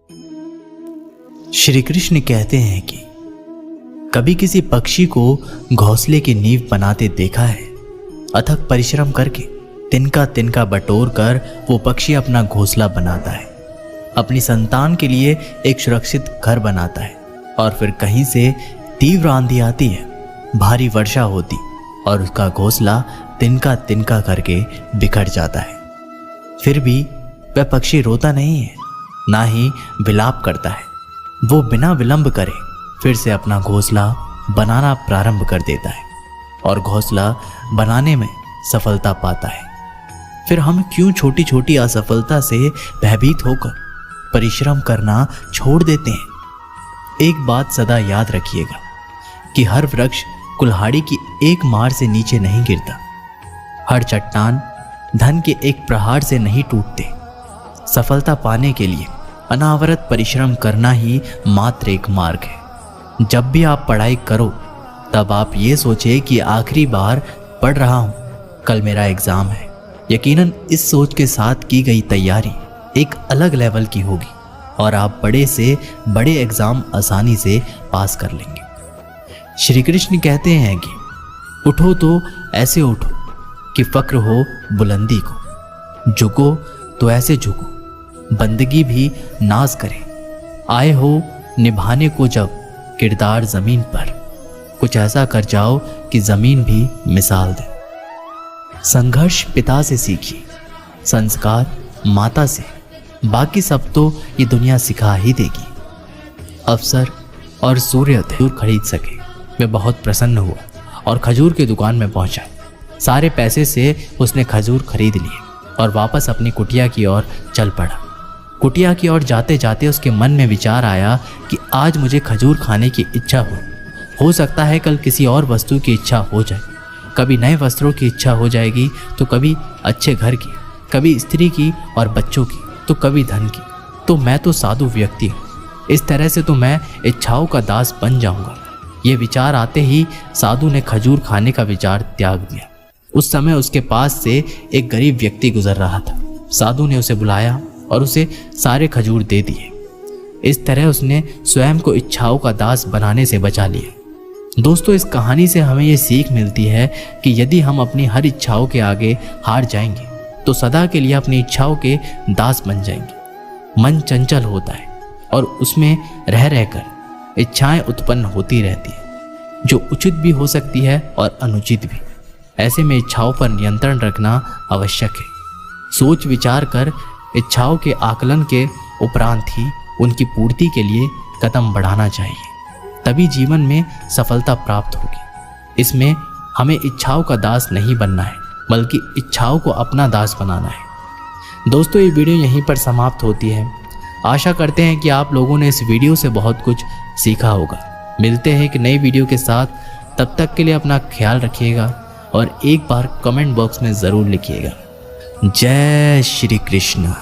श्री कृष्ण कहते हैं कि कभी किसी पक्षी को घोंसले की नींव बनाते देखा है। अथक परिश्रम करके तिनका तिनका बटोर कर वो पक्षी अपना घोंसला बनाता है, अपनी संतान के लिए एक सुरक्षित घर बनाता है। और फिर कहीं से तीव्र आंधी आती है, भारी वर्षा होती और उसका घोंसला तिनका तिनका करके बिखर जाता है। फिर भी वह पक्षी रोता नहीं है, ना ही विलाप करता है। वो बिना विलंब करे फिर से अपना घोंसला बनाना प्रारंभ कर देता है और घोंसला बनाने में सफलता पाता है। फिर हम क्यों छोटी छोटी असफलता से भयभीत होकर परिश्रम करना छोड़ देते हैं? एक बात सदा याद रखिएगा कि हर वृक्ष कुल्हाड़ी की एक मार से नीचे नहीं गिरता, हर चट्टान धन के एक प्रहार से नहीं टूटते। सफलता पाने के लिए अनावरत परिश्रम करना ही मात्र एक मार्ग है। जब भी आप पढ़ाई करो तब आप ये सोचें कि आखिरी बार पढ़ रहा हूँ, कल मेरा एग्ज़ाम है। यकीनन इस सोच के साथ की गई तैयारी एक अलग लेवल की होगी और आप बड़े से बड़े एग्ज़ाम आसानी से पास कर लेंगे। श्री कृष्ण कहते हैं कि उठो तो ऐसे उठो कि फक्र हो बुलंदी को, झुको तो ऐसे झुको बंदगी भी नाज करे। आए हो निभाने को जब किरदार ज़मीन पर, कुछ ऐसा कर जाओ कि ज़मीन भी मिसाल दे। संघर्ष पिता से सीखिए, संस्कार माता से, बाकी सब तो ये दुनिया सिखा ही देगी। अफसर और सूर्य खजूर खरीद सके, वे बहुत प्रसन्न हुआ और खजूर की दुकान में पहुंचा। सारे पैसे से उसने खजूर खरीद लिए और वापस अपनी कुटिया की ओर चल पड़ा। कुटिया की ओर जाते जाते उसके मन में विचार आया कि आज मुझे खजूर खाने की इच्छा हो सकता है कल किसी और वस्तु की इच्छा हो जाए। कभी नए वस्त्रों की इच्छा हो जाएगी तो कभी अच्छे घर की, कभी स्त्री की और बच्चों की, तो कभी धन की। तो मैं तो साधु व्यक्ति हूँ, इस तरह से तो मैं इच्छाओं का दास बन जाऊंगा। ये विचार आते ही साधु ने खजूर खाने का विचार त्याग दिया। उस समय उसके पास से एक गरीब व्यक्ति गुजर रहा था। साधु ने उसे बुलाया और उसे सारे खजूर दे दिए। इस तरह उसने स्वयं को इच्छाओं का दास बनाने से बचा लिया। दोस्तों, इस कहानी से हमें ये सीख मिलती है कि यदि हम अपनी हर इच्छाओं के आगे हार जाएंगे तो सदा के लिए अपनी इच्छाओं के दास बन जाएंगे। मन चंचल होता है और उसमें रह रहकर इच्छाएं उत्पन्न होती रहती है, जो उचित भी हो सकती है और अनुचित भी। ऐसे में इच्छाओं पर नियंत्रण रखना आवश्यक है। सोच विचार कर इच्छाओं के आकलन के उपरांत ही उनकी पूर्ति के लिए कदम बढ़ाना चाहिए, तभी जीवन में सफलता प्राप्त होगी। इसमें हमें इच्छाओं का दास नहीं बनना है, बल्कि इच्छाओं को अपना दास बनाना है। दोस्तों, ये वीडियो यहीं पर समाप्त होती है। आशा करते हैं कि आप लोगों ने इस वीडियो से बहुत कुछ सीखा होगा। मिलते हैं एक नई वीडियो के साथ, तब तक के लिए अपना ख्याल रखिएगा और एक बार कमेंट बॉक्स में ज़रूर लिखिएगा। जय श्री कृष्ण।